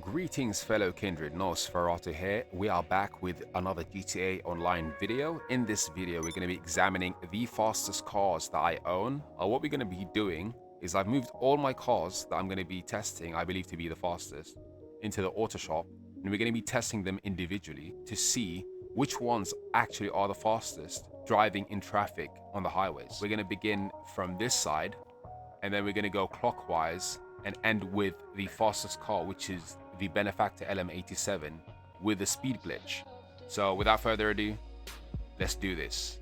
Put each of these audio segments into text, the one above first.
Greetings fellow kindred, Nosferatu here. We are back with another GTA Online video. In this video we're going to be examining the fastest cars that I own. What we're going to be doing is I've moved all my cars that I'm going to be testing, I believe to be the fastest, into the auto shop, and we're going to be testing them individually to see which ones actually are the fastest driving in traffic on the highways. We're going to begin from this side and then we're going to go clockwise and end with the fastest car, which is the Benefactor LM87 with the speed glitch. So without further ado, let's do this.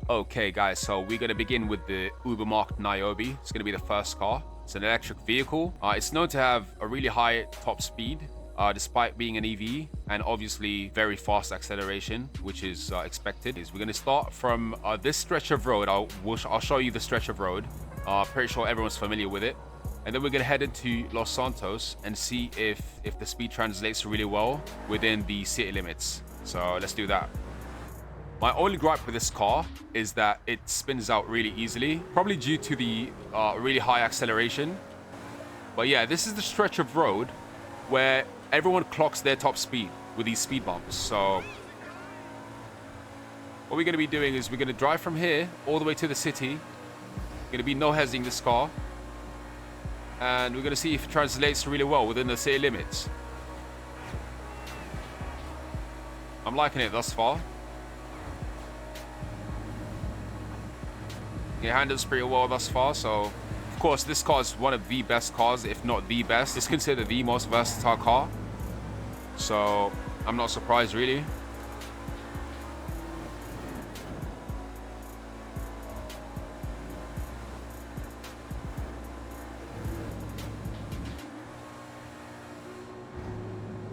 Okay guys, so we're going to begin with the Uber-marked Niobe. It's going to be the first car. It's an electric vehicle. It's known to have a really high top speed despite being an EV, and obviously very fast acceleration, which is expected. We're going to start from this stretch of road. I'll show you the stretch of road. Pretty sure everyone's familiar with it. And then we're going to head into Los Santos and see if the speed translates really well within the city limits. So let's do that. My only gripe with this car is that it spins out really easily, probably due to the really high acceleration. But yeah, this is the stretch of road where everyone clocks their top speed with these speed bumps. So what we're going to be doing is we're going to drive from here all the way to the city. Going to be no hesing this car, and we're going to see if it translates really well within the city limits. I'm liking it thus far. It handles pretty well thus far. So of course this car is one of the best cars, if not the best. It's considered the most versatile car, so I'm not surprised really.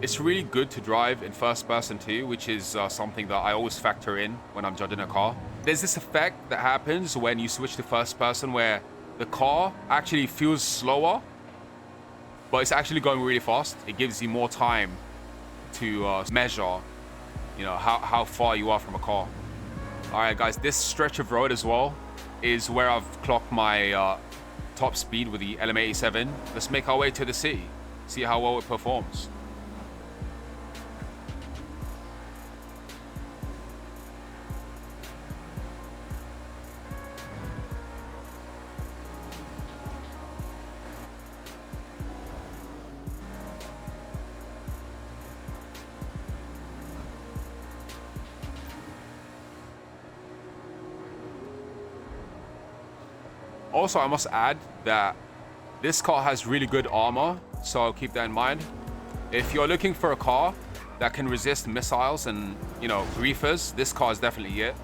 It's really good to drive in first person too, which is something that I always factor in when I'm judging a car. There's this effect that happens when you switch to first person where the car actually feels slower, but it's actually going really fast. It gives you more time to measure, you know, how far you are from a car. All right, guys, this stretch of road as well is where I've clocked my top speed with the LM87. Let's make our way to the city, see how well it performs. Also, I must add that this car has really good armor, so keep that in mind. If you're looking for a car that can resist missiles and, you know, griefers, this car is definitely it.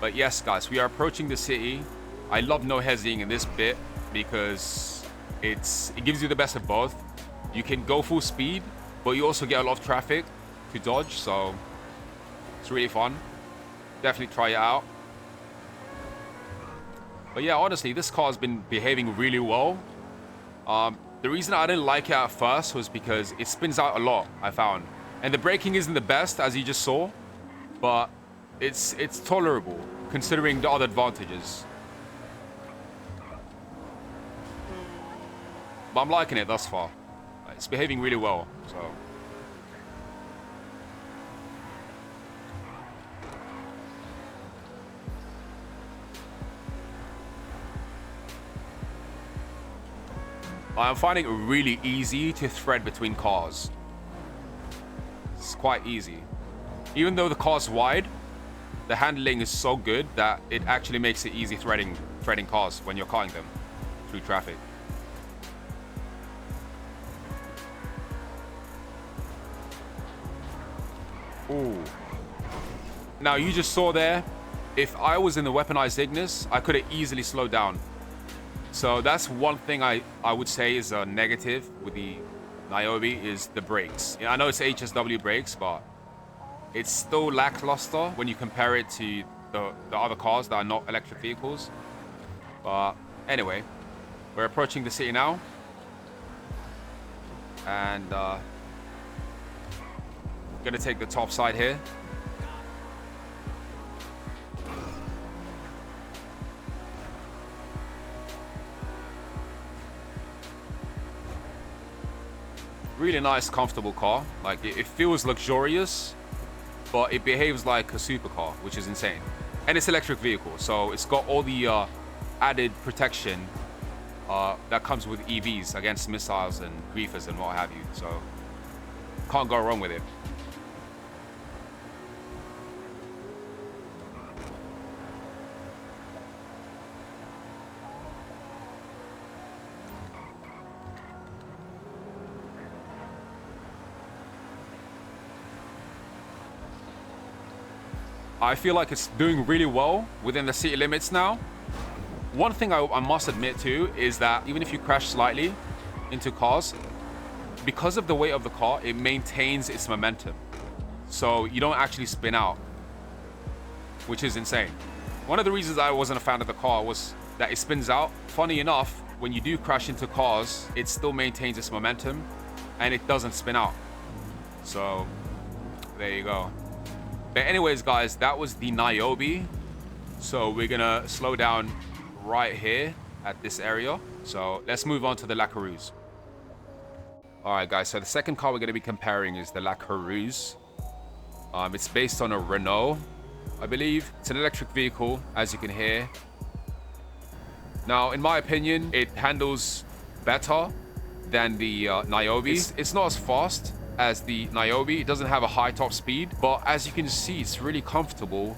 But yes, guys, we are approaching the city. I love no hesing in this bit because it gives you the best of both. You can go full speed, but you also get a lot of traffic to dodge, so it's really fun. Definitely try it out. But yeah, honestly, this car has been behaving really well. The reason I didn't like it at first was because it spins out a lot, I found. And the braking isn't the best, as you just saw, but it's tolerable considering the other advantages. But I'm liking it thus far. It's behaving really well, so. I'm finding it really easy to thread between cars. It's quite easy. Even though the car's wide, the handling is so good that it actually makes it easy threading cars when you're carting them through traffic. Ooh. Now you just saw there, if I was in the weaponized Ignis, I could have easily slowed down. So that's one thing I would say is a negative with the Niobe is the brakes. I know it's HSW brakes, but it's still lackluster when you compare it to the other cars that are not electric vehicles. But anyway, we're approaching the city now. And gonna take the top side here. Really nice, comfortable car. Like, it feels luxurious, but it behaves like a supercar, which is insane. And it's electric vehicle, so it's got all the added protection that comes with EVs against missiles and griefers and what have you. So can't go wrong with it. I feel like it's doing really well within the city limits now. One thing I must admit too is that even if you crash slightly into cars, because of the weight of the car, it maintains its momentum. So you don't actually spin out, which is insane. One of the reasons I wasn't a fan of the car was that it spins out. Funny enough, when you do crash into cars, it still maintains its momentum and it doesn't spin out. So there you go. But anyways, guys, that was the Niobe. So we're gonna slow down right here at this area. So let's move on to the La Carouse. All right, guys, so the second car we're gonna be comparing is the La Carouse. It's based on a Renault, I believe. It's an electric vehicle, as you can hear. Now, in my opinion, it handles better than the Niobe. It's not as fast as the Niobe. It doesn't have a high top speed, but as you can see, it's really comfortable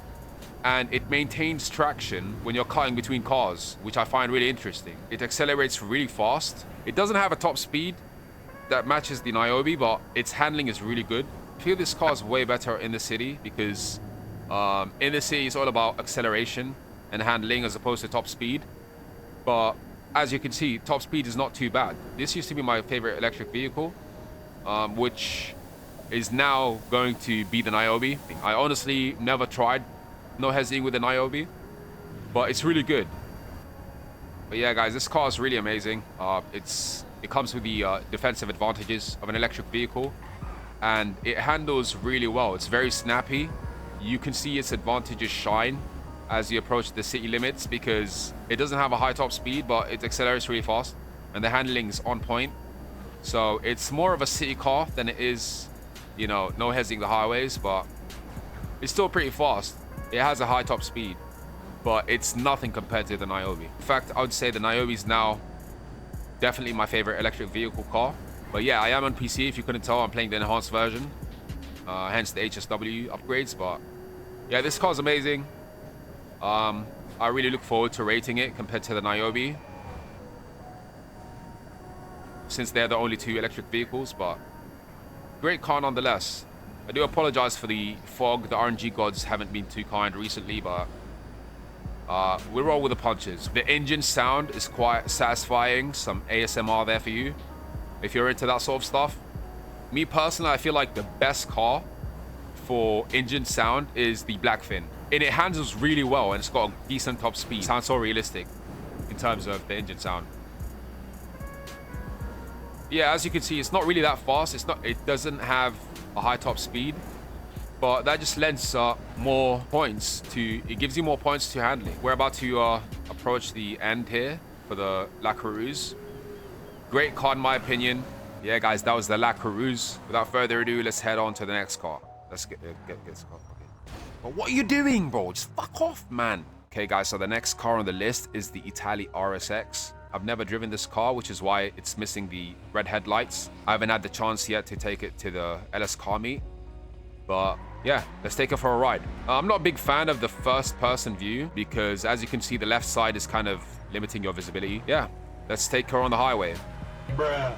and it maintains traction when you're cutting between cars, which I find really interesting. It accelerates really fast. It doesn't have a top speed that matches the Niobe, but its handling is really good. I feel this car is way better in the city because in the city it's all about acceleration and handling as opposed to top speed. But as you can see, top speed is not too bad. This used to be my favorite electric vehicle, which is now going to be the Niobe. I honestly never tried no hesitating with the Niobe, but it's really good. But yeah, guys, this car is really amazing. It comes with the defensive advantages of an electric vehicle, and it handles really well. It's very snappy. You can see its advantages shine as you approach the city limits because it doesn't have a high top speed, but it accelerates really fast, and the handling is on point. So it's more of a city car than it is, you know, no hesitating the highways, but it's still pretty fast. It has a high top speed, but it's nothing compared to the Niobe. In fact, I would say the Niobe is now definitely my favorite electric vehicle car. But yeah, I am on PC. If you couldn't tell, I'm playing the enhanced version, hence the HSW upgrades. But yeah, this car is amazing. I really look forward to rating it compared to the Niobe, since they're the only two electric vehicles, but great car nonetheless. I do apologize for the fog. The RNG gods haven't been too kind recently, but we roll with the punches. The engine sound is quite satisfying. Some ASMR there for you if you're into that sort of stuff. Me personally, I feel like the best car for engine sound is the Blackfin. And it handles really well, and it's got a decent top speed. It sounds so realistic in terms of the engine sound. Yeah, as you can see, it's not really that fast. It doesn't have a high top speed, but that just lends more points to. It gives you more points to handling. We're about to approach the end here for the La Carouse. Great car in my opinion. Yeah, guys, that was the La Carouse. Without further ado, let's head on to the next car. Let's get this car. Okay. But what are you doing, bro? Just fuck off, man. Okay, guys, so the next car on the list is the Italy RSX. I've never driven this car, which is why it's missing the red headlights. I haven't had the chance yet to take it to the LS car meet. But yeah, let's take it for a ride. I'm not a big fan of the first-person view because, as you can see, the left side is kind of limiting your visibility. Yeah, let's take her on the highway. Bruh.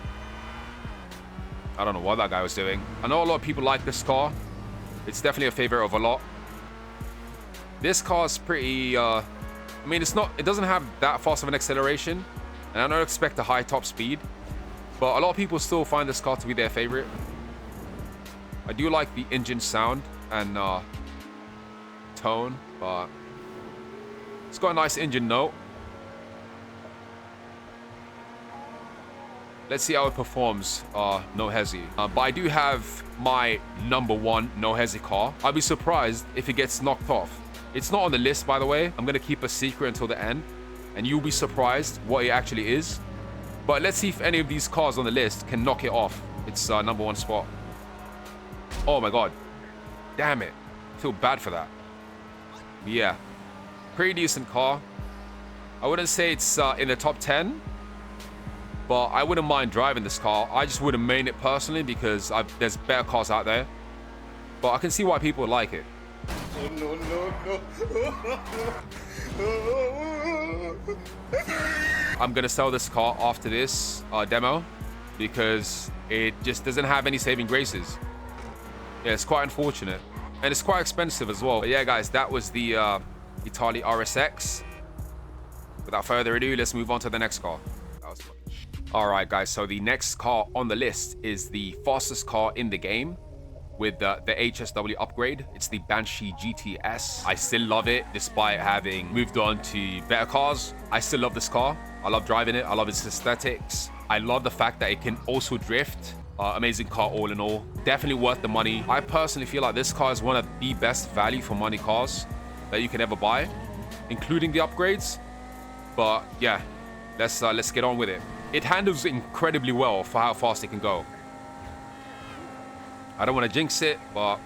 I don't know what that guy was doing. I know a lot of people like this car. It's definitely a favorite of a lot. This car is pretty... I mean, it doesn't have that fast of an acceleration, and I don't expect a high top speed, but a lot of people still find this car to be their favorite. I do like the engine sound and tone, but it's got a nice engine note. Let's see how it performs, no hesi. But I do have my #1 no hesi car. I'll be surprised if it gets knocked off. It's not on the list, by the way. I'm gonna keep a secret until the end, and you'll be surprised what it actually is. But let's see if any of these cars on the list can knock it off. its number one spot. Oh my god. Damn it. I feel bad for that. But yeah. Pretty decent car. I wouldn't say it's in the top 10. But I wouldn't mind driving this car. I just wouldn't main it personally because there's better cars out there. But I can see why people like it. No, no. I'm going to sell this car after this demo because it just doesn't have any saving graces. Yeah, it's quite unfortunate. And it's quite expensive as well. But yeah, guys, that was the Italy RSX. Without further ado, let's move on to the next car. All right, guys, so the next car on the list is the fastest car in the game with the HSW upgrade. It's the Banshee GTS. I still love it despite having moved on to better cars. I still love this car. I love driving it. I love its aesthetics. I love the fact that it can also drift. Amazing car all in all. Definitely worth the money. I personally feel like this car is one of the best value for money cars that you can ever buy, including the upgrades. But yeah, let's get on with it. It handles incredibly well for how fast it can go. I don't want to jinx it, but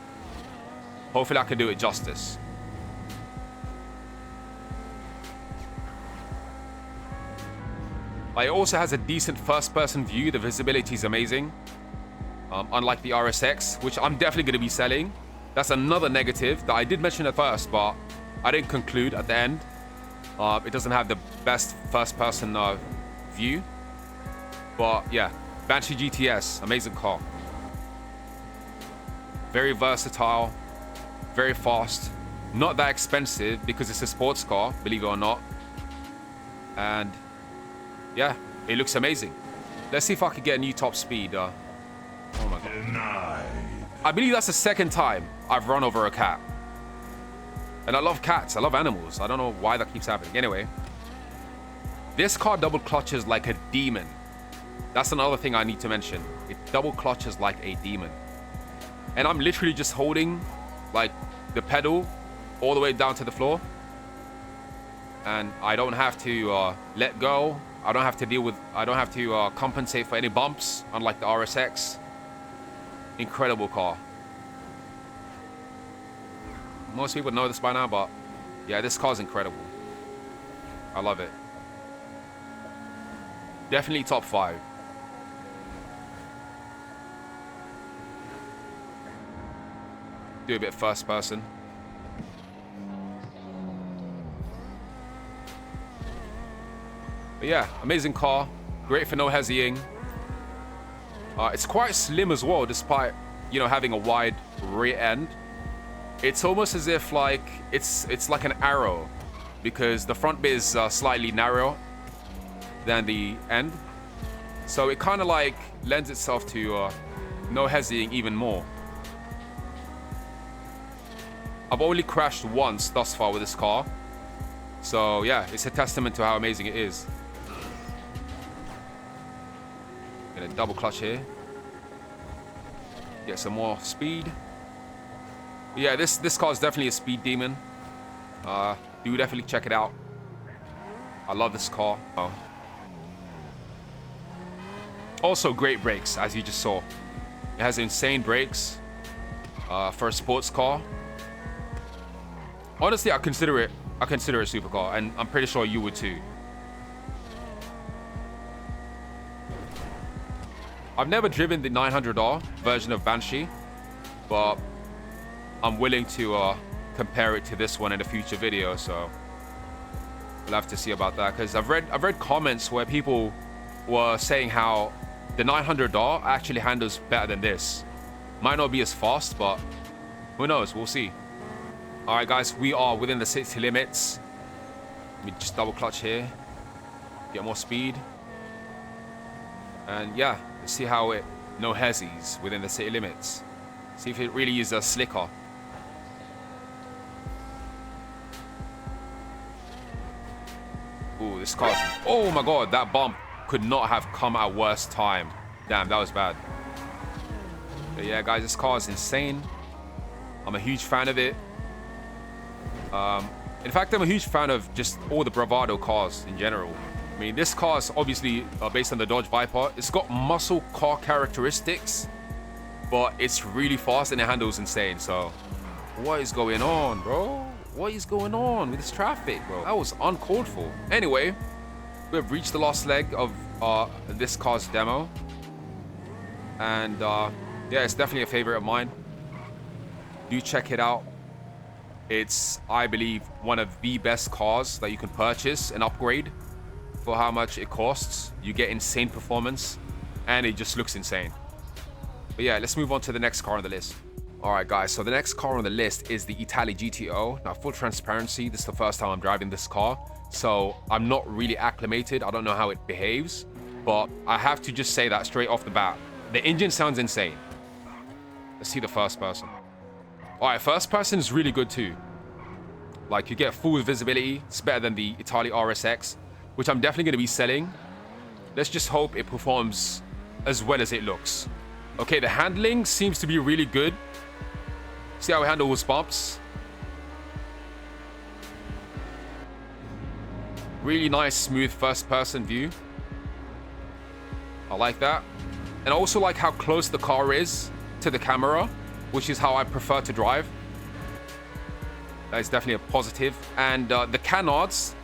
hopefully I can do it justice. It also has a decent first-person view. The visibility is amazing. Unlike the RSX, which I'm definitely going to be selling. That's another negative that I did mention at first, but I didn't conclude at the end. It doesn't have the best first-person view. But yeah, Banshee GTS, amazing car. Very versatile, very fast, not that expensive because it's a sports car, believe it or not. And yeah, it looks amazing. Let's see if I can get a new top speed. Oh my god. Denied. I believe that's the second time I've run over a cat. And I love cats, I love animals. I don't know why that keeps happening. Anyway, this car double clutches like a demon. That's another thing I need to mention. It double clutches like a demon. And I'm literally just holding like the pedal all the way down to the floor. And I don't have to let go. I don't have to compensate for any bumps, unlike the RSX. Incredible car. Most people know this by now, but yeah, this car's incredible. I love it. Definitely top 5. Do a bit first person. But yeah, amazing car. Great for no hezzying. It's quite slim as well, despite, you know, having a wide rear end. It's almost as if like it's like an arrow, because the front bit is slightly narrower than the end. So it kind of like lends itself to no hezzying even more. I've only crashed once thus far with this car. So yeah, it's a testament to how amazing it is. Gonna double clutch here. Get some more speed. But yeah, this car is definitely a speed demon. Do definitely check it out. I love this car. Oh. Also great brakes, as you just saw. It has insane brakes for a sports car. Honestly, I consider it a supercar, and I'm pretty sure you would too. I've never driven the 900R version of Banshee, but I'm willing to compare it to this one in a future video, so we'll have to see about that. Because I've read comments where people were saying how the 900R actually handles better than this. Might not be as fast, but who knows? We'll see. All right, guys, we are within the city limits. Let me just double clutch here, get more speed, and yeah, let's see how it no hezzies within the city limits. See if it really is a slicker. Ooh, this car's... Oh my god, that bump could not have come at a worse time. Damn, that was bad. But yeah, guys, this car is insane. I'm a huge fan of it. In fact, I'm a huge fan of just all the bravado cars in general. I mean, this car is obviously based on the Dodge Viper. It's got muscle car characteristics, but it's really fast and it handles insane. So, what is going on, bro? What is going on with this traffic, bro? That was uncalled for. Anyway, we've reached the last leg of this car's demo. And yeah, it's definitely a favorite of mine. Do check it out. It's, I believe, one of the best cars that you can purchase and upgrade for how much it costs. You get insane performance and it just looks insane. But yeah, let's move on to the next car on the list. All right, guys, so the next car on the list is the Italy GTO. Now, full transparency, this is the first time I'm driving this car, so I'm not really acclimated. I don't know how it behaves, but I have to just say that straight off the bat. The engine sounds insane. Let's see the first person. All right, first person is really good too. Like, you get full visibility. It's better than the Italy RSX, which I'm definitely going to be selling. Let's just hope it performs as well as it looks. Okay, the handling seems to be really good. See how it handles bumps. Really nice, smooth first-person view. I like that. And I also like how close the car is to the camera, which is how I prefer to drive. That is definitely a positive. And the canards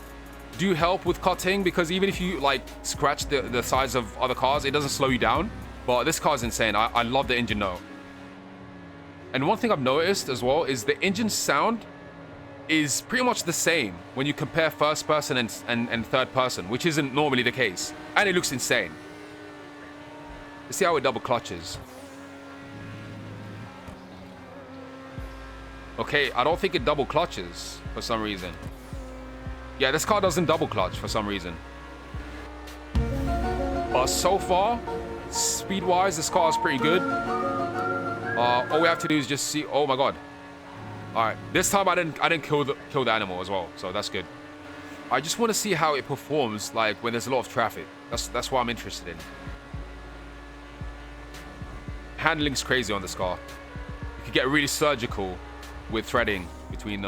do help with cutting, because even if you like scratch the sides of other cars, it doesn't slow you down. But this car is insane. I love the engine note. And one thing I've noticed as well is the engine sound is pretty much the same when you compare first person and third person, which isn't normally the case. And it looks insane. Let's see how it double clutches. Okay, I don't think it double clutches for some reason. Yeah, this car doesn't double clutch for some reason. But so far, speed-wise, this car is pretty good. All we have to do is just see. Oh my god! All right, this time I didn't kill the animal as well, so that's good. I just want to see how it performs like when there's a lot of traffic. That's what I'm interested in. Handling's crazy on this car. You can get really surgical with threading between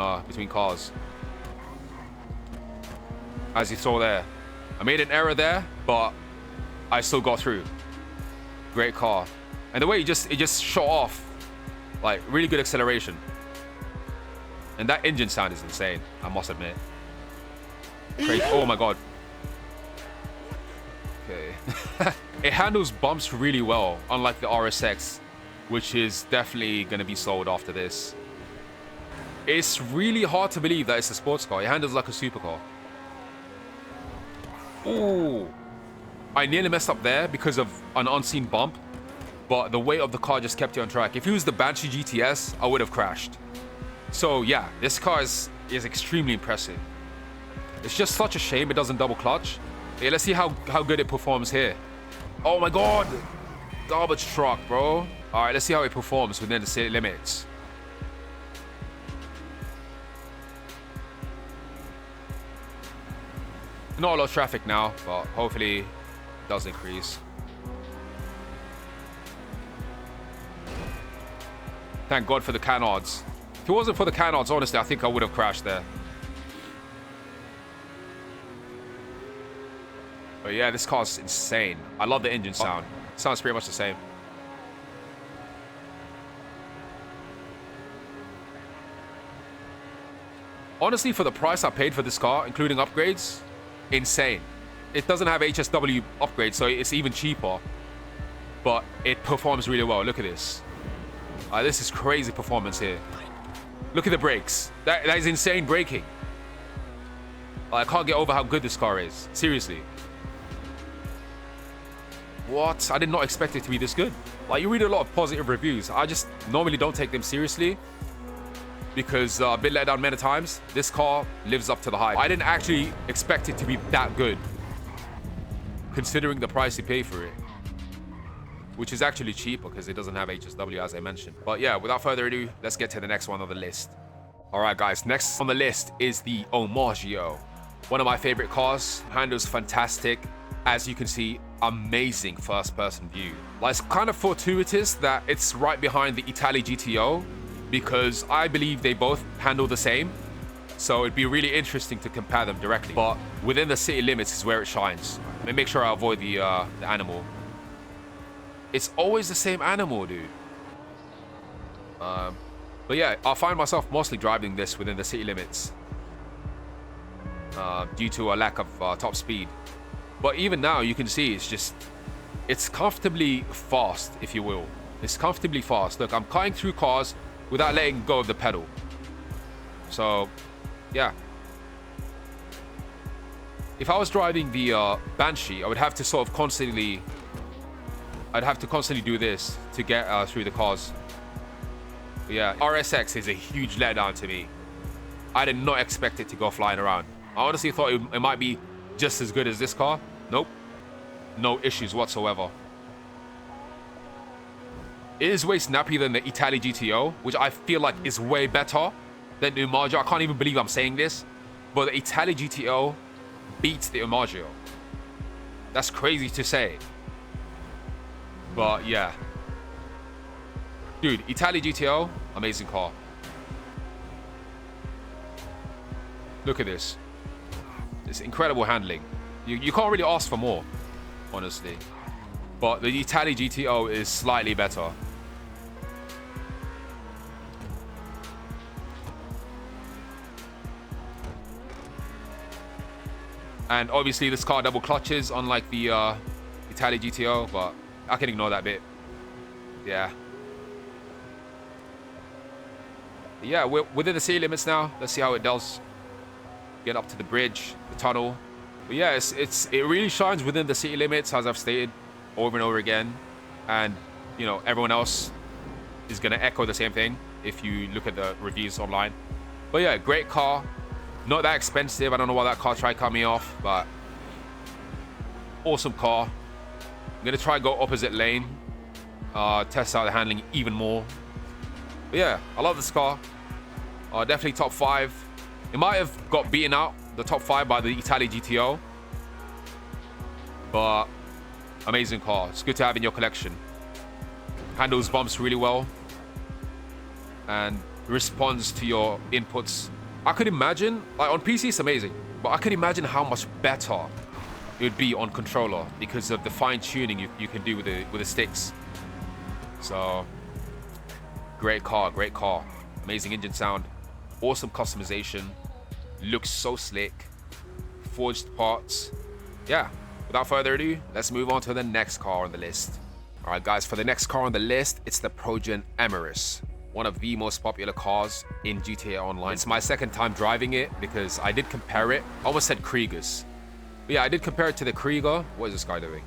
cars. As you saw there, I made an error there, but I still got through. Great car. And the way it just shot off, like, really good acceleration. And that engine sound is insane, I must admit. Crazy. Oh my god. Okay. It handles bumps really well, unlike the RSX, which is definitely going to be sold after this. It's really hard to believe that it's a sports car. It handles like a supercar. Ooh. I nearly messed up there because of an unseen bump, but the weight of the car just kept it on track. If it was the Banshee GTS, I would have crashed. So yeah, this car is extremely impressive. It's just such a shame it doesn't double clutch. Yeah, let's see how good it performs here. Oh my god! Garbage truck, bro. Alright, let's see how it performs within the city limits. Not a lot of traffic now, but hopefully it does increase. Thank God for the canards. If it wasn't for the canards, honestly, I think I would have crashed there. But yeah, this car's insane. I love the engine sound. It sounds pretty much the same. Honestly, for the price I paid for this car, including upgrades, insane. It doesn't have HSW upgrades, so it's even cheaper. But it performs really well. Look at this. This is crazy performance here. Look at the brakes. That is insane braking. I can't get over how good this car is. Seriously. What? I did not expect it to be this good. Like, you read a lot of positive reviews. I just normally don't take them seriously because I've been let down many times. This car lives up to the hype. I didn't actually expect it to be that good, considering the price you pay for it, which is actually cheaper because it doesn't have HSW, as I mentioned. But yeah, without further ado, let's get to the next one on the list. All right, guys, next on the list is the Omaggio. One of my favorite cars. Handles fantastic. As you can see, amazing first-person view. Like, it's kind of fortuitous that it's right behind the Italy GTO, because I believe they both handle the same. So it'd be really interesting to compare them directly. But within the city limits is where it shines. Let me make sure I avoid the animal. It's always the same animal, dude. But yeah, I find myself mostly driving this within the city limits due to a lack of top speed. But even now, you can see it's comfortably fast, if you will. It's comfortably fast. Look, I'm cutting through cars without letting go of the pedal. So, yeah. If I was driving the Banshee, I would have to sort of constantly... I'd have to constantly do this to get through the cars. But yeah, RSX is a huge letdown to me. I did not expect it to go flying around. I honestly thought it might be just as good as this car. Nope. No issues whatsoever. It is way snappier than the Italy GTO, which I feel like is way better than the Umaggio. I can't even believe I'm saying this, but the Italy GTO beats the Umaggio. That's crazy to say. But yeah. Dude, Italy GTO, amazing car. Look at this. It's incredible handling. You can't really ask for more, honestly. But the Italy GTO is slightly better. And obviously this car double clutches, unlike the Italy GTO, but I can ignore that bit. Yeah. Yeah, we're within the city limits now. Let's see how it does. Get up to the bridge, the tunnel. But yeah, it really shines within the city limits, as I've stated over and over again. And, you know, everyone else is going to echo the same thing if you look at the reviews online. But yeah, great car. Not that expensive. I don't know why that car tried to cut me off, but awesome car. I'm going to try and go opposite lane. Test out the handling even more. But yeah, I love this car. Definitely top 5. It might have got beaten out, the top 5, by the Italy GTO. But amazing car. It's good to have in your collection. Handles bumps really well. And responds to your inputs. I could imagine, like on PC it's amazing, but I could imagine how much better it would be on controller because of the fine tuning you can do with the sticks. So, great car, amazing engine sound, awesome customization, looks so slick, forged parts. Yeah, without further ado, let's move on to the next car on the list. All right, guys, for the next car on the list, it's the Progen Emiris. One of the most popular cars in GTA Online. It's my second time driving it because I did compare it. I almost said Kriegers. But yeah, I did compare it to the Krieger. What is this guy doing?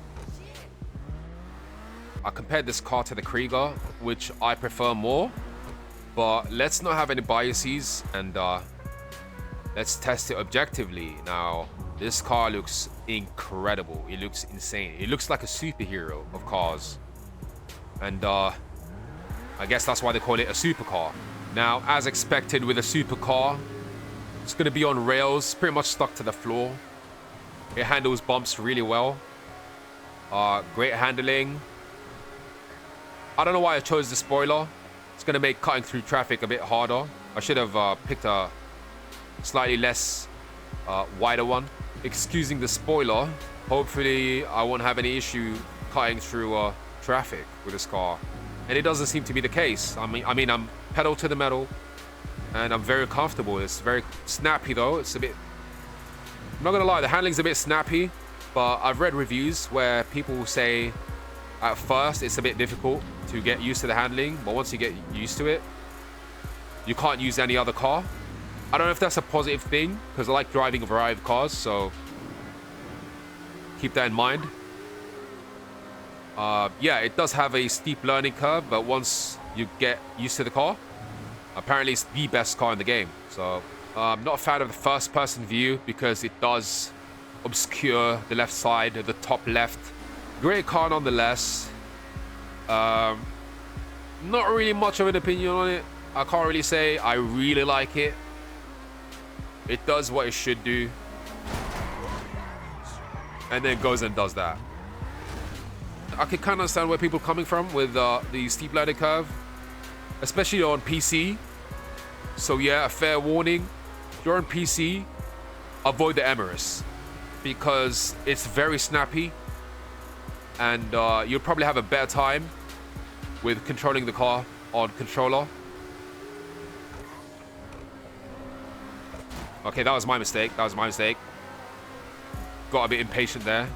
I compared this car to the Krieger, which I prefer more. But let's not have any biases and let's test it objectively. Now, this car looks incredible. It looks insane. It looks like a superhero of cars. And I guess that's why they call it a supercar. Now, as expected with a supercar, it's going to be on rails, pretty much stuck to the floor. It handles bumps really well. Great handling. I don't know why I chose the spoiler. It's going to make cutting through traffic a bit harder. I should have picked a slightly less wider one. Excusing the spoiler, hopefully I won't have any issue cutting through traffic with this car. And it doesn't seem to be the case. I mean, I'm pedal to the metal, and I'm very comfortable. It's very snappy though. It's a bit. I'm not gonna lie, the handling's a bit snappy, but I've read reviews where people say at first it's a bit difficult to get used to the handling, but once you get used to it, you can't use any other car. I don't know if that's a positive thing because I like driving a variety of cars, so keep that in mind. Yeah, it does have a steep learning curve, but once you get used to the car, apparently it's the best car in the game. So I'm not a fan of the first person view because it does obscure the left side, the top left. Great car nonetheless. Not really much of an opinion on it. I can't really say I really like it. It does what it should do, and then goes and does that. I can kind of understand where people are coming from with the steep learning curve, especially on PC. So yeah, a fair warning. you're on PC, avoid the Emirates because it's very snappy, and you'll probably have a better time with controlling the car on controller. Okay, that was my mistake. That was my mistake. Got a bit impatient there.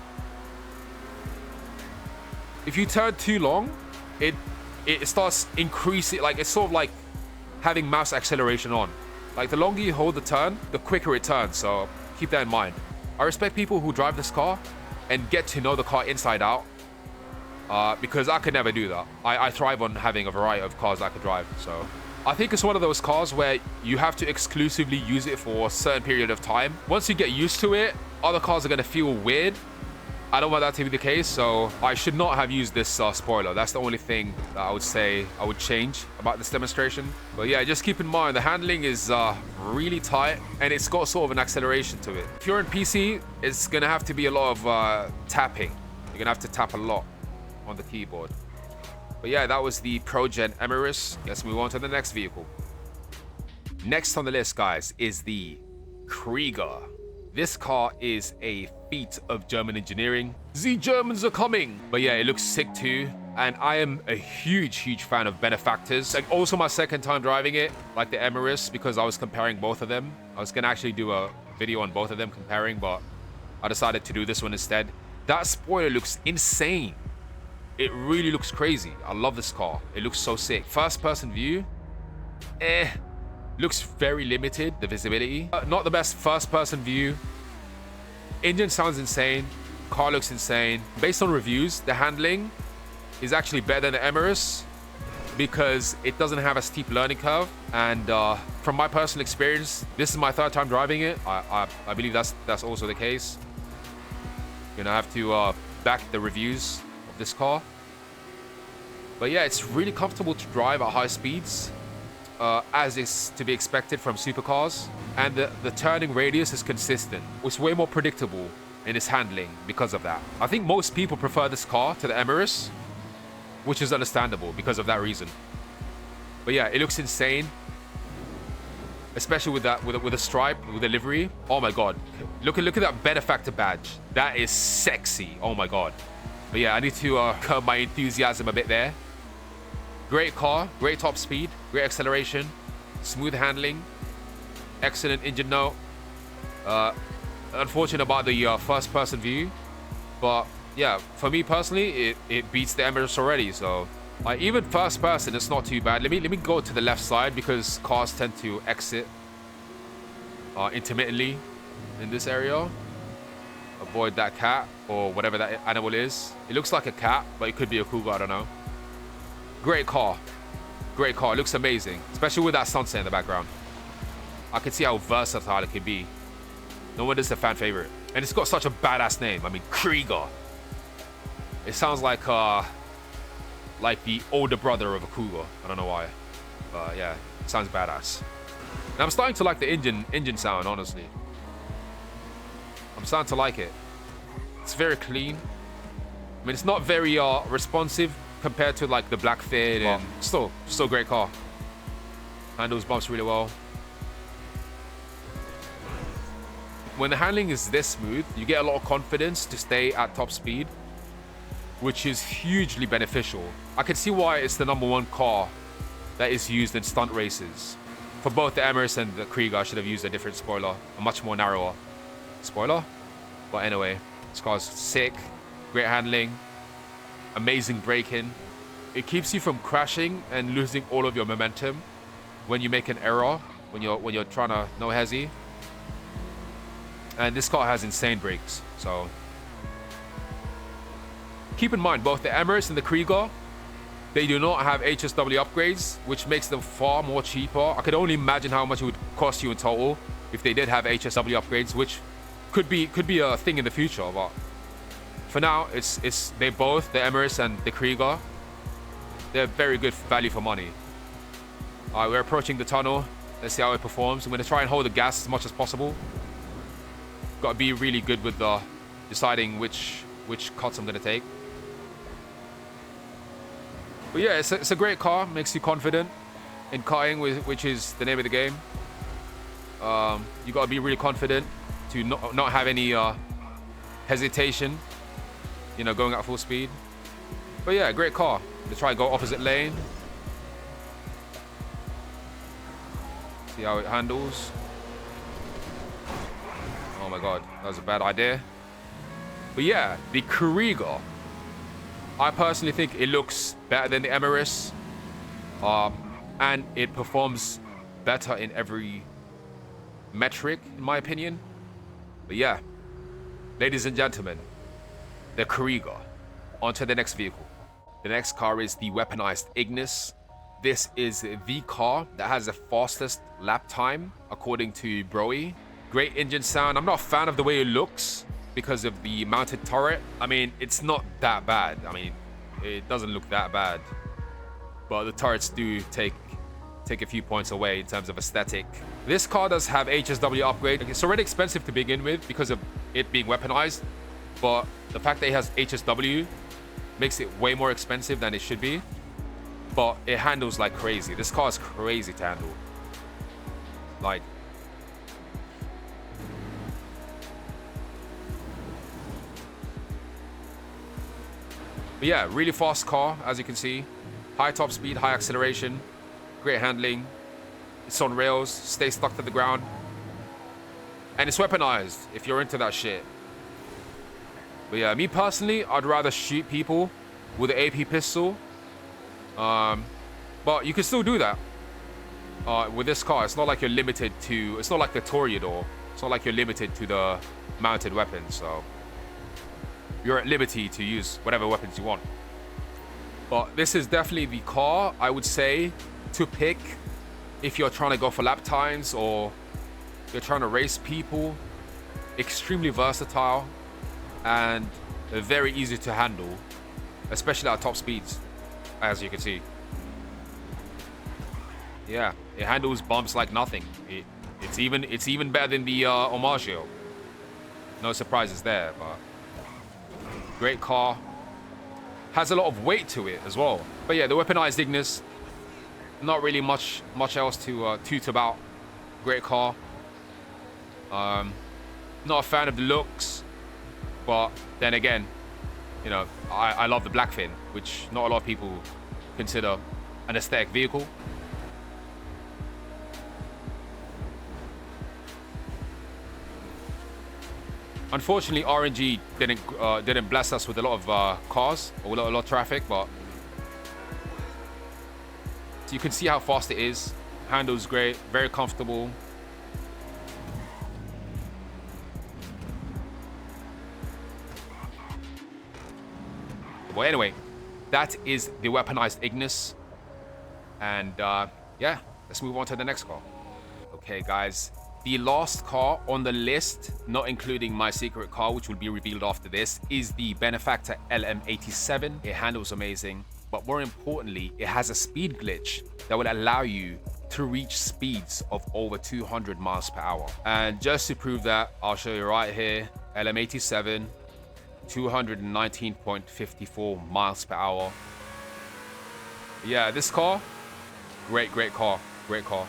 If you turn too long, it starts increasing. Like, it's sort of like having mouse acceleration on. Like, the longer you hold the turn, the quicker it turns. So keep that in mind. I respect people who drive this car and get to know the car inside out, because I could never do that. I thrive on having a variety of cars I could drive. So I think it's one of those cars where you have to exclusively use it for a certain period of time. Once you get used to it, other cars are going to feel weird. I don't want that to be the case, so I should not have used this spoiler. That's the only thing that I would say I would change about this demonstration. But yeah, just keep in mind, the handling is really tight, and it's got sort of an acceleration to it. If you're in PC, it's going to have to be a lot of tapping. You're going to have to tap a lot on the keyboard. But yeah, that was the Pro Gen Emirates. Let's move on to the next vehicle. Next on the list, guys, is the Krieger. This car is a feat of German engineering. The Germans are coming! But yeah, it looks sick too. And I am a huge fan of benefactors. Like, also my second time driving it, like the Emirates, because I was comparing both of them. I was gonna actually do a video on both of them comparing, but I decided to do this one instead. That spoiler looks insane. It really looks crazy. I love this car. It looks so sick. First person view, looks very limited, the visibility. Not the best first person view. Engine sounds insane. Car looks insane. Based on reviews, the handling is actually better than the Emirates because it doesn't have a steep learning curve. And from my personal experience, this is my third time driving it. I believe that's also the case. You're gonna have to back the reviews of this car. But yeah, it's really comfortable to drive at high speeds, as is to be expected from supercars. And the turning radius is consistent. It's way more predictable in its handling because of that. I think most people prefer this car to the Emirates, which is understandable because of that reason. But yeah, it looks insane, especially with that, with a stripe, with the livery. Oh my god, look at that benefactor badge. That is sexy. Oh my god. But yeah, I need to curb my enthusiasm a bit there. Great car, great top speed, great acceleration, smooth handling, excellent engine note. Unfortunate about the first person view, but yeah, for me personally, it beats the Emirates already. So even first person, it's not too bad. Let me go to the left side because cars tend to exit intermittently in this area. Avoid that cat or whatever that animal is. It looks like a cat, but it could be a cougar, I don't know. Great car. Great car. It looks amazing, especially with that sunset in the background. I can see how versatile it could be. No wonder it's a fan favorite. And it's got such a badass name. I mean, Krieger. It sounds like the older brother of a cougar. I don't know why. But yeah, it sounds badass. And I'm starting to like the engine sound, honestly. I'm starting to like it. It's very clean. I mean, it's not very responsive compared to like the Blackfin, and still great car. Handles bumps really well. When the handling is this smooth, you get a lot of confidence to stay at top speed, which is hugely beneficial. I can see why it's the #1 car that is used in stunt races. For both the Emirates and the Krieger, I should have used a different spoiler, a much more narrower spoiler. But anyway, this car's sick, great handling, amazing braking. It keeps you from crashing and losing all of your momentum when you make an error, when you're trying to no hezzy. And this car has insane brakes, so keep in mind both the Emirates and the Krieger, they do not have HSW upgrades, which makes them far more cheaper. I could only imagine how much it would cost you in total if they did have HSW upgrades, which could be a thing in the future. But for now, it's they both, the Emirates and the Krieger, they're very good value for money. All right, we're approaching the tunnel. Let's see how it performs. I'm going to try and hold the gas as much as possible. Got to be really good with deciding which cuts I'm going to take. But yeah, it's a great car. Makes you confident in cutting, which is the name of the game. You got to be really confident to not have any hesitation, you know, going at full speed. But yeah, great car. Let's try and go opposite lane. See how it handles. Oh my god, that was a bad idea. But yeah, the Kariga, I personally think it looks better than the Emirates. And it performs better in every metric, in my opinion. But yeah, ladies and gentlemen, the Kariga. On to the next vehicle. The next car is the weaponized Ignis. This is the car that has the fastest lap time, according to Broe. Great engine sound. I'm not a fan of the way it looks because of the mounted turret. I mean, it's not that bad. I mean, it doesn't look that bad. But the turrets do take a few points away in terms of aesthetic. This car does have HSW upgrade. It's already expensive to begin with because of it being weaponized. But the fact that it has HSW makes it way more expensive than it should be. But it handles like crazy. This car is crazy to handle. Like, but yeah, really fast car, as you can see. High top speed, high acceleration, great handling. It's on rails, stays stuck to the ground. And it's weaponized, if you're into that shit. But yeah, me personally, I'd rather shoot people with an AP pistol. But you can still do that. With this car, it's not like you're limited to... It's not like the Toreador. It's not like you're limited to the mounted weapons, so... You're at liberty to use whatever weapons you want. But this is definitely the car, I would say, to pick if you're trying to go for lap times or you're trying to race people. Extremely versatile and very easy to handle, especially at top speeds, as you can see. Yeah, it handles bumps like nothing. It's even better than the Omaggio. No surprises there, but great car. Has a lot of weight to it as well. But yeah, the weaponized Ignis, not really much else to toot about. Great car. Not a fan of the looks, but then again, you know, I love the black fin, which not a lot of people consider an aesthetic vehicle. Unfortunately, RNG didn't bless us with a lot of cars or a lot of traffic, but so you can see how fast it is. Handles great, very comfortable. Well, anyway, that is the weaponized Ignis, and yeah, let's move on to the next car. Okay, guys. The last car on the list, not including my secret car, which will be revealed after this, is the Benefactor LM87. It handles amazing, but more importantly, it has a speed glitch that will allow you to reach speeds of over 200 miles per hour. And just to prove that, I'll show you right here, LM87, 219.54 miles per hour. Yeah, this car, great car, great car.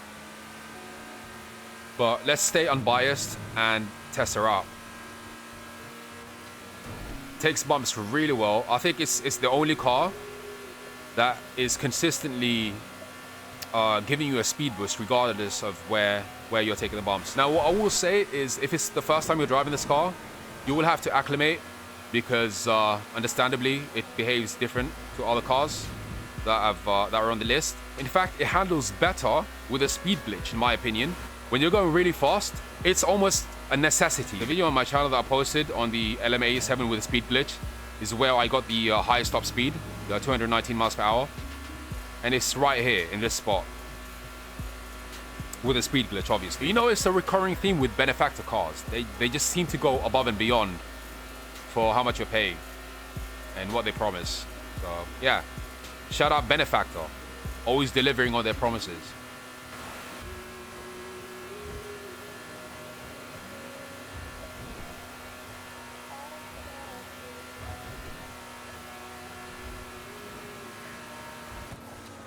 But let's stay unbiased and test her out. Takes bumps really well. I think it's the only car that is consistently giving you a speed boost regardless of where you're taking the bumps. Now, what I will say is if it's the first time you're driving this car, you will have to acclimate because understandably it behaves different to other cars that are on the list. In fact, it handles better with a speed glitch, in my opinion. When you're going really fast, it's almost a necessity. The video on my channel that I posted on the LM87 with a speed glitch is where I got the highest top speed, the 219 miles per hour. And it's right here in this spot with a speed glitch, obviously. You know, it's a recurring theme with Benefactor cars. They just seem to go above and beyond for how much you're paying and what they promise. So yeah, shout out Benefactor, always delivering on their promises.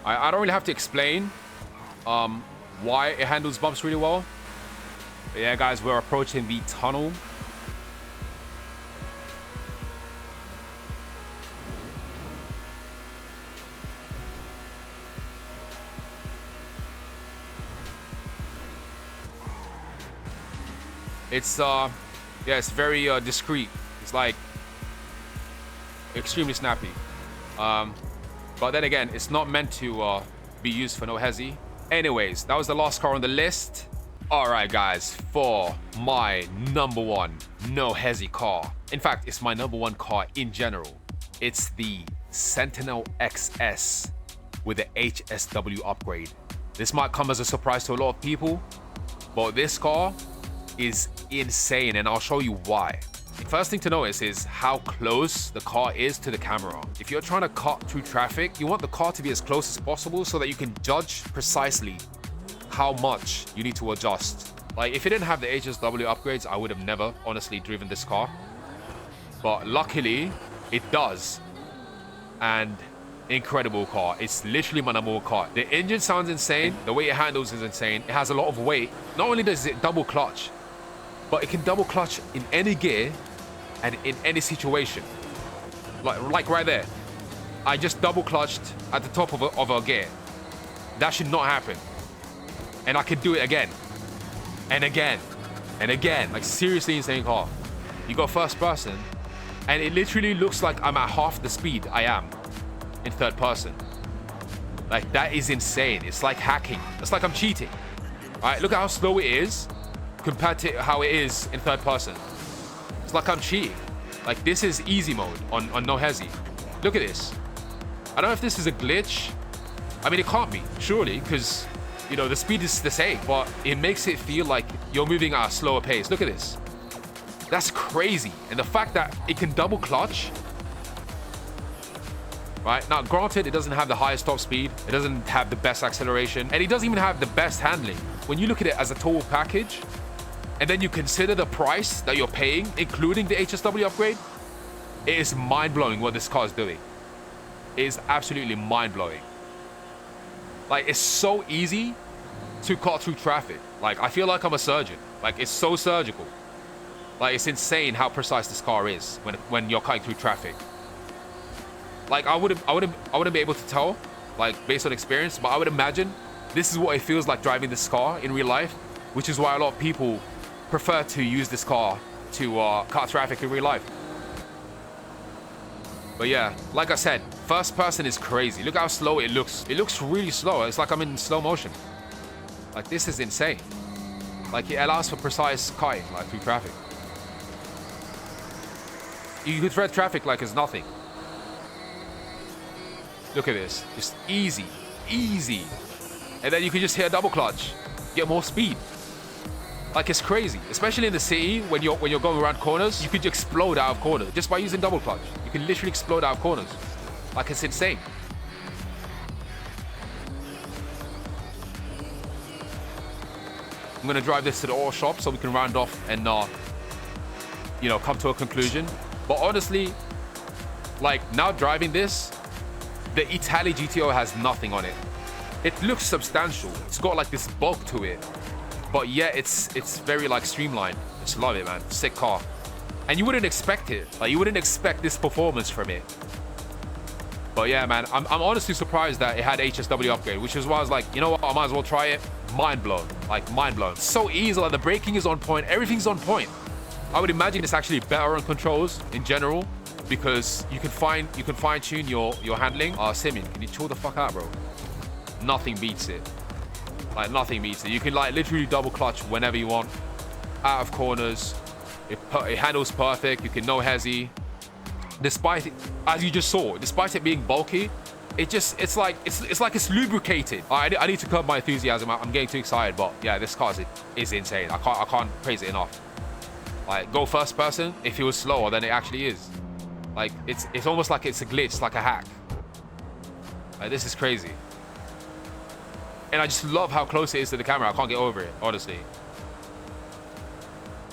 I don't really have to explain why it handles bumps really well. But yeah, guys, we're approaching the tunnel. It's yeah, it's very discreet. It's like extremely snappy. But then again, it's not meant to be used for no hezzy. Anyways, that was the last car on the list. All right, guys, for my number one no hezzy car. In fact, it's my number one car in general. It's the Sentinel XS with the HSW upgrade. This might come as a surprise to a lot of people, but this car is insane, and I'll show you why. First thing to notice is how close the car is to the camera. If you're trying to cut through traffic, you want the car to be as close as possible so that you can judge precisely how much you need to adjust. Like, if it didn't have the HSW upgrades, I would have never honestly driven this car. But luckily, it does. And incredible car. It's literally my number one car. The engine sounds insane. The way it handles is insane. It has a lot of weight. Not only does it double clutch, but it can double clutch in any gear and in any situation. Like right there. I just double clutched at the top of a gear. That should not happen. And I could do it again. And again. And again. Like, seriously insane car. You go first person, and it literally looks like I'm at half the speed I am in third person. Like, that is insane. It's like hacking. It's like I'm cheating. All right, look at how slow it is compared to how it is in third person. It's like I'm cheating. Like, this is easy mode on no hezzy. Look at this. I don't know if this is a glitch. I mean, it can't be, surely, because, you know, the speed is the same, but it makes it feel like you're moving at a slower pace. Look at this. That's crazy. And the fact that it can double clutch. Right, now granted, it doesn't have the highest top speed, it doesn't have the best acceleration, and it doesn't even have the best handling. When you look at it as a total package, and then you consider the price that you're paying, including the HSW upgrade, it is mind-blowing what this car is doing. It is absolutely mind-blowing. Like, it's so easy to cut through traffic. Like, I feel like I'm a surgeon. Like, it's so surgical. Like, it's insane how precise this car is when you're cutting through traffic. Like, I wouldn't be able to tell, like, based on experience, but I would imagine this is what it feels like driving this car in real life, which is why a lot of people prefer to use this car to cut traffic in real life. But yeah, like I said, first person is crazy. Look how slow it looks. It looks really slow. It's like I'm in slow motion. Like, this is insane. Like, it allows for precise cutting, like, through traffic. You could thread traffic like it's nothing. Look at this. Just easy. Easy. And then you can just hit a double clutch. Get more speed. Like, it's crazy. Especially in the city, when you're going around corners, you could explode out of corners just by using double clutch. You can literally explode out of corners. Like, it's insane. I'm going to drive this to the auto shop so we can round off and, you know, come to a conclusion. But honestly, like, now driving this, the Italy GTO has nothing on it. It looks substantial. It's got like this bulk to it. But yeah, it's very like streamlined. Just love it, man. Sick car. And you wouldn't expect it. Like, you wouldn't expect this performance from it. But yeah, man, I'm honestly surprised that it had HSW upgrade, which is why I was like, you know what, I might as well try it. Mind blown. Like, mind blown. So easy. Like, the braking is on point. Everything's on point. I would imagine it's actually better on controls in general, because you can fine tune your handling. Simeon, can you chill the fuck out, bro? Nothing beats it. Like, nothing beats it. You can, like, literally double clutch whenever you want, out of corners. It handles perfect. You can no hezzy. Despite it, as you just saw, despite it being bulky, it's like it's lubricated. I need to curb my enthusiasm. I'm getting too excited, but yeah, this car is insane. I can't praise it enough. Like, go first person. If it was slower than it actually is. Like, it's almost like it's a glitch. It's like a hack. Like, this is crazy. And I just love how close it is to the camera. I can't get over it, honestly.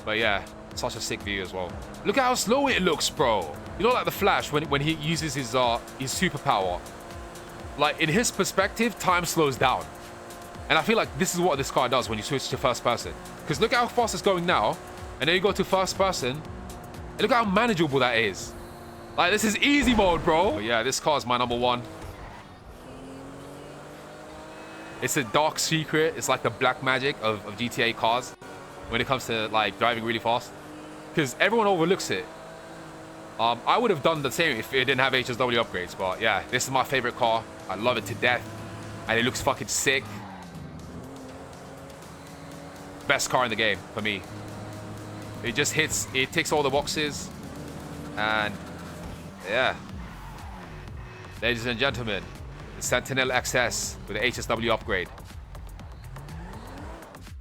But yeah, such a sick view as well. Look at how slow it looks, bro. You know, like the Flash when he uses his superpower. Like, in his perspective, time slows down. And I feel like this is what this car does when you switch to first person. Because look at how fast it's going now, and then you go to first person, and look how manageable that is. Like, this is easy mode, bro. But yeah, this car is my number one. It's a dark secret. It's like the black magic of GTA cars when it comes to like driving really fast. Because everyone overlooks it. I would have done the same if it didn't have HSW upgrades. But yeah, this is my favorite car. I love it to death. And it looks fucking sick. Best car in the game for me. It just hits, it ticks all the boxes. And yeah. Ladies and gentlemen, the Sentinel XS with the HSW upgrade.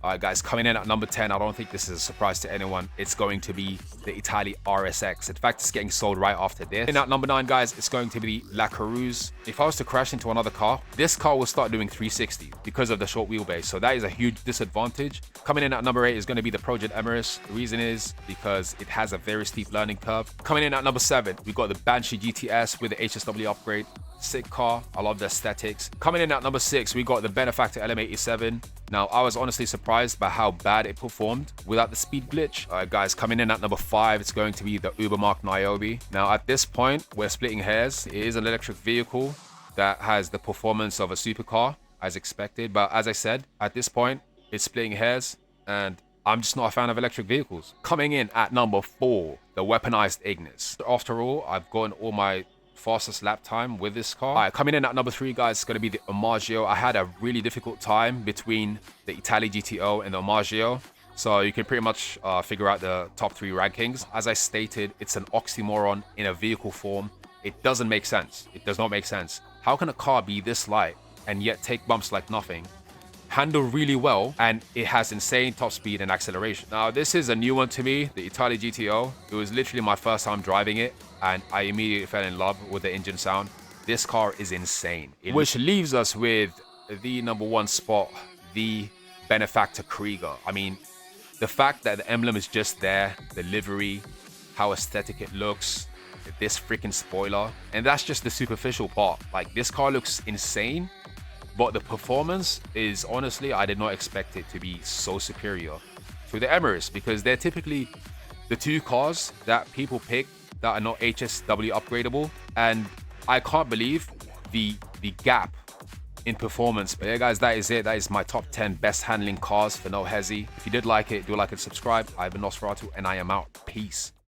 All right, guys, coming in at number 10. I don't think this is a surprise to anyone. It's going to be the Italy RSX. In fact, it's getting sold right after this. And at number 9, guys, it's going to be the La Carouse. If I was to crash into another car, this car will start doing 360 because of the short wheelbase. So that is a huge disadvantage. Coming in at number 8 is going to be the Projet Emirates. The reason is because it has a very steep learning curve. Coming in at number 7, we've got the Banshee GTS with the HSW upgrade. Sick car. I love the aesthetics. Coming in at number 6, we got the Benefactor LM87. Now, I was honestly surprised by how bad it performed without the speed glitch. All right, guys, coming in at number 5, it's going to be the Ubermark Niobe. Now, at this point, we're splitting hairs. It is an electric vehicle that has the performance of a supercar, as expected. But as I said, at this point, it's splitting hairs, and I'm just not a fan of electric vehicles. Coming in at number 4, the weaponized Ignis. After all, I've gotten all my fastest lap time with this car. All right, coming in at number 3, guys, it's going to be the Omaggio. I had a really difficult time between the Italy GTO and the Omaggio, so you can pretty much figure out the top 3 rankings. As I stated, it's an oxymoron in a vehicle form. It doesn't make sense. It does not make sense. How can a car be this light and yet take bumps like nothing, handle really well, and it has insane top speed and acceleration? Now, this is a new one to me, the Italy GTO. It was literally my first time driving it, and I immediately fell in love with the engine sound. This car is insane. Which leaves us with the number 1 spot, the Benefactor Krieger. I mean, the fact that the emblem is just there, the livery, how aesthetic it looks, this freaking spoiler, and that's just the superficial part. Like, this car looks insane, but the performance is, honestly, I did not expect it to be so superior to the Emirates, because they're typically the 2 cars that people pick that are not HSW upgradable, and I can't believe the gap in performance. But yeah, guys, that is it. That is my top 10 best handling cars for no hezzy. If you did like it, do like and subscribe. I've been Nosferatu, and I am out. Peace.